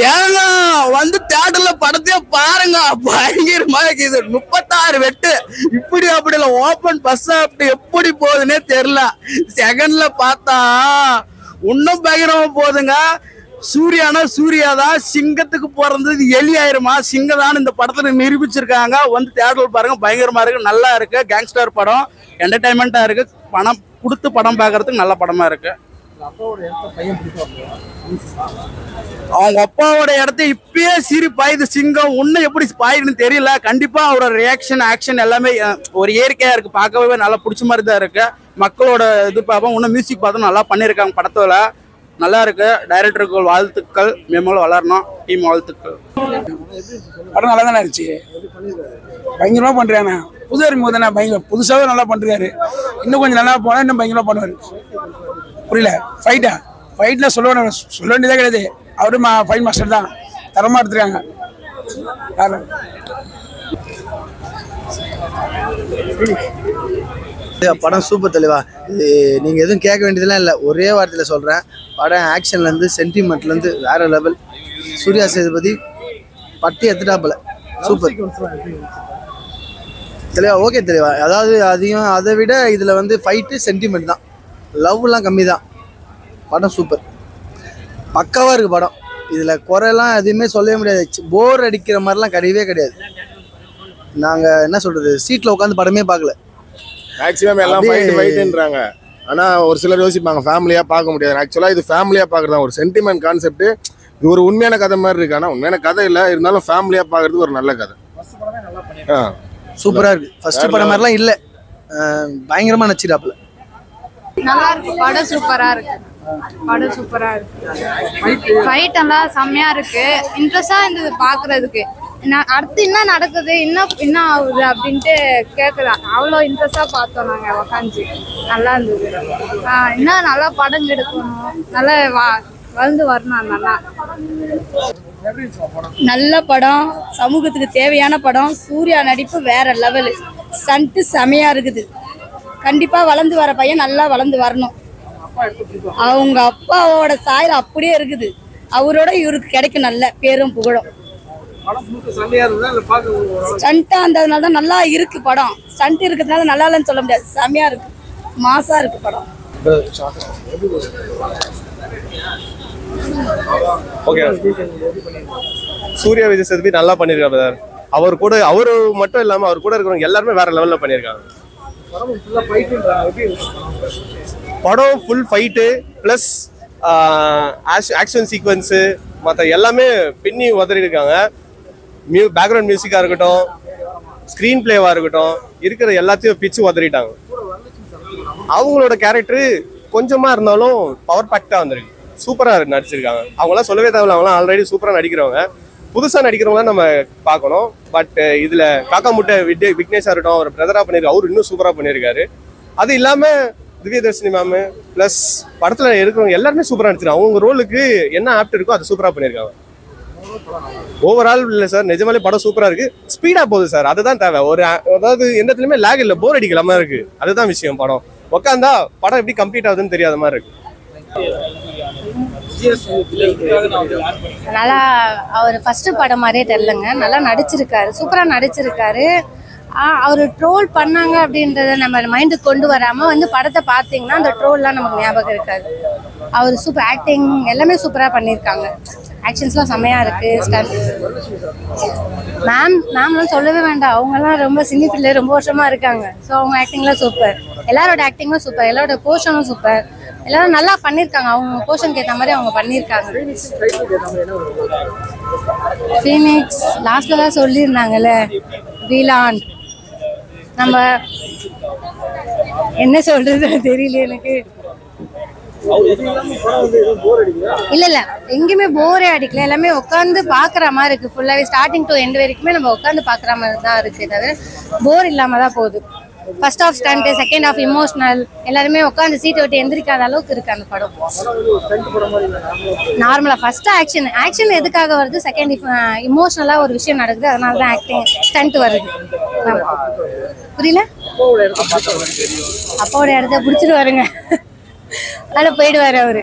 ஏங்க வந்து தியேட்டர்ல படத்தையே பாருங்க, பயங்கரமா இருக்குது. 36 வெட்டு இப்படி அப்படி இல்ல, ஓபன் பஸ் அப்படி எப்படி போகுதுன்னே தெரியல. செகண்ட்ல பார்த்தா இன்னும் பயங்கரமா போகுதுங்க. சூர்யானா சூர்யாதான், சிங்கத்துக்கு பிறந்தது எலி ஆயிருமா, சிங்கதான் இந்த படத்துல நிரூபிச்சிருக்காங்க. வந்து தியேட்டர்ல பாருங்க, பயங்கரமா இருக்கு, நல்லா இருக்கு. கேங்ஸ்டர் படம், என்டர்டைன்மெண்டா இருக்கு. பணம் கொடுத்து படம் பார்க்கறதுக்கு நல்ல படமா இருக்கு. அவங்க அப்பாவோட இடத்த இப்பயே சீரி பாயுது சிங்கம். இன்னும் எப்படி பாயுதுன்னு தெரியல. கண்டிப்பா அவரோட ரியாக்ஷன் ஆக்ஷன் எல்லாமே ஒரு இயற்கையா இருக்கு, பார்க்கவே நல்லா பிடிச்ச மாதிரி தான் இருக்கு. மக்களோட எதிர்பார்ப்போம். இன்னும் மியூசிக் பார்த்தும் நல்லா பண்ணியிருக்காங்க. படத்துல நல்லா இருக்கு. டைரக்டருக்கு வாழ்த்துக்கள், மேலும் வளரணும். டீம் வாழ்த்துக்கள். படம் நல்லா தானே இருந்துச்சு, பயங்கரமா பண்றாங்க. புது அறிமுகம் தானே, பயங்கர புதுசாவே நல்லா பண்றாரு. இன்னும் கொஞ்சம் நல்லா போனா இன்னும் பயங்கரமா பண்ணுவாரு. புரியல, ஃபைட்ல சொல்ல வேண்டியதே கிடையாது. அவரும் ஃபைட் மாஸ்டர் தான், தரமா எடுத்துருக்காங்க. படம் சூப்பர் தலைவா. நீங்க எதுவும் கேட்க வேண்டியதெல்லாம் இல்லை, ஒரே வார்த்தையில சொல்றேன். படம் ஆக்ஷன்ல இருந்து சென்டிமெண்ட்ல இருந்து வேற லெவல். சூர்யா சேதுபதி பட்டி எடுத்துட்டாப்புல சூப்பர் தெளிவா. ஓகே தெளிவா. அதாவது அதையும் அதை விட இதுல வந்து ஃபைட்டு சென்டிமெண்ட் தான், லவ்லாம் கம்மி தான். படம் சூப்பர், பக்காவா இருக்கு படம். இதுல குறையெல்லாம் எதுவுமே சொல்லவே முடியாது. போர் அடிக்கிற மாதிரிலாம் கிடையவே கிடையாது. நாங்க என்ன சொல்றது, சீட்ல உட்காந்து படமே பார்க்கல. மேக்ஸிமம் எல்லாம் ஃபைட்டுன்றாங்க. ஆனா ஒரு சிலர் யோசிப்பாங்க ஃபேமிலியா பார்க்க முடியாது. ஆக்சுவலா இது ஃபேமிலியா பார்க்கறதா ஒரு சென்டிமெண்ட் கான்செப்ட். இது ஒரு உண்மையான கதை மாதிரி இருக்கு. ஆனா உண்மையான கதை இல்லை, இருந்தாலும் ஃபேமிலியா பார்க்கறதுக்கு ஒரு நல்ல கதை. சூப்பரா இருக்கு. ஃபர்ஸ்ட் படம் மாதிரிலாம் இல்ல, பயங்கரமா நடிச்சிட்டாப்ல. நல்லா இருக்கு. படம் சூப்பரா இருக்கு. படம் சூப்பரா இருக்கு. ஃபைட் எல்லாம் செம்மையா இருக்கு. இன்ட்ரெஸ்டா இருந்தது பாக்குறதுக்கு. அடுத்து என்ன நடக்குது, என்ன ஆகுது அப்படின்ட்டு கேட்கலாம். அவ்வளோ இன்ட்ரெஸ்டா பார்த்தோம் நாங்க உக்காந்து. நல்லா இருந்தது. இன்னும் நல்லா படம் எடுக்கணும், நல்லா வளர்ந்து வரணும். நல்லா நல்ல படம், சமூகத்துக்கு தேவையான படம். சூர்யா நடிப்பு வேற லெவலு, ஸ்டண்ட் செமையா இருக்குது. கண்டிப்பா வளர்ந்து வர பையன் நல்லா வளர்ந்து வரணும். அவங்க அப்பாவோட சாயல் அப்படியே இருக்குது. அவரோட இவருக்கு கிடைக்கும் நல்ல பேரும் புகழும். ஸ்டண்டா இருந்ததுனால தான் நல்லா இருக்கு படம். ஸ்டண்ட் இருக்கிறதுனால நல்லா இல்லைன்னு சொல்ல முடியாது. செமையா இருக்கு, மாசா இருக்கு படம். ஓகே, சூர்யா விஜய் சேதுபதி நல்லா பண்ணிருக்காரு சார். அவர் கூட அவரு மட்டும் இல்லாம அவர் கூட இருக்கிறவங்க எல்லாருமே வேற லெவல்ல பண்ணிருக்காங்க. படம் full fight plus action sequence மற்ற எல்லாமே பின்னி உதறிருக்காங்க. பேக்ரவுண்ட் மியூசிக்காக இருக்கட்டும், ஸ்க்ரீன் பிளேவாக இருக்கட்டும், இருக்கிற எல்லாத்தையும் பிச்சு உதறிட்டாங்க. அவங்களோட கேரக்டரு கொஞ்சமாக இருந்தாலும் பவர் பேக்டாக வந்திருக்கு. சூப்பராக நடிச்சிருக்காங்க. அவங்களாம் சொல்லவே தேவையில்ல, அவங்களாம் ஆல்ரெடி சூப்பராக நடிக்கிறவங்க. புதுசாக நடிக்கிறவங்களாம் நம்ம பார்க்கணும். பட் இதில் காக்கா முட்டை விக்னேஷாக இருக்கட்டும், அவர் பிரதராக பண்ணியிருக்காரு, அவர் இன்னும் சூப்பராக பண்ணியிருக்காரு. அது இல்லாமல் திவ்யதர்ஷினி மேமு ப்ளஸ் படத்தில் இருக்கிறவங்க எல்லாருமே சூப்பராக நடிச்சிருக்காங்க. அவங்க ரோலுக்கு என்ன ஆப்ட் இருக்கோ அதை சூப்பராக பண்ணியிருக்காங்க. ஓவரால் இல்லை சார், நிஜமாலே படம் சூப்பராக இருக்குது. ஸ்பீடாக போகுது சார், அதுதான் தேவை. அதாவது எந்த இடத்துலையுமே லேக் இல்லை, போர் அடிக்கலாமா இருக்குது. அதுதான் விஷயம். படம் உட்காந்தா படம் எப்படி கம்ப்ளீட் ஆகுதுன்னு தெரியாத மாதிரி இருக்கு. நல்லா அவர் ஃபர்ஸ்ட் படம் மாதிரியே தெரியலங்க. நல்லா நடிச்சிருக்காரு, சூப்பராக நடிச்சிருக்காரு. அவர் ட்ரோல் பண்ணாங்க அப்படின்றத நம்ம மைண்டுக்கு கொண்டு வராமல் வந்து படத்தை பார்த்தீங்கன்னா அந்த ட்ரோல்லாம் நமக்கு ஞாபகம் இருக்காது. அவர் சூப்பர் ஆக்டிங் எல்லாமே சூப்பராக பண்ணியிருக்காங்க. ஆக்ஷன்ஸ்லாம் செம்மையாக இருக்குது. மேம்லாம் சொல்லவே வேண்டாம், அவங்கெல்லாம் ரொம்ப சினி ஃபீல்டில் ரொம்ப வருஷமாக இருக்காங்க. ஸோ அவங்க ஆக்டிங்லாம் சூப்பர், எல்லாரோட ஆக்டிங்கும் சூப்பர், எல்லாரோட போர்ஷனும் சூப்பர். எல்லாரும் நல்லா பண்ணியிருக்காங்க, அவங்க போர்ஷனுக்கு ஏற்ற மாதிரி அவங்க பண்ணியிருக்காங்க. ஃபீனிக்ஸ் லாஸ்ட்டில் தான் சொல்லியிருந்தாங்கல்ல, வீலான். நம்ம என்ன சொல்றது தெரியல எனக்கு. இல்ல எங்கேயுமே போரே அடிக்கல, எல்லாமே உட்காந்து பாக்குற மாதிரி இருக்கு. ஃபுல்லாவே ஸ்டார்டிங் டு எண்ட் வரைக்குமே நம்ம உட்காந்து பாக்குற மாதிரி தான் இருக்கு, தவிர போர் இல்லாம தான் போகுது. First half stunt, second half emotional, எல்லாருமே உட்காந்து சீட்டை விட்டு எந்திரிக்காத அளவுக்கு இருக்கு அந்த படம். நார்மலா ஃபர்ஸ்ட் ஆக்ஷன் எதுக்காக வருது, செகண்ட் இமோஷனலா ஒரு விஷயம் நடக்குது, அதனால தான் ஆக்டிங் ஸ்டண்ட் வருது. புரியல, அப்பாவோட இடத்த பிடிச்சிட்டு வருங்க, அதில் போயிடுவாரு அவரு.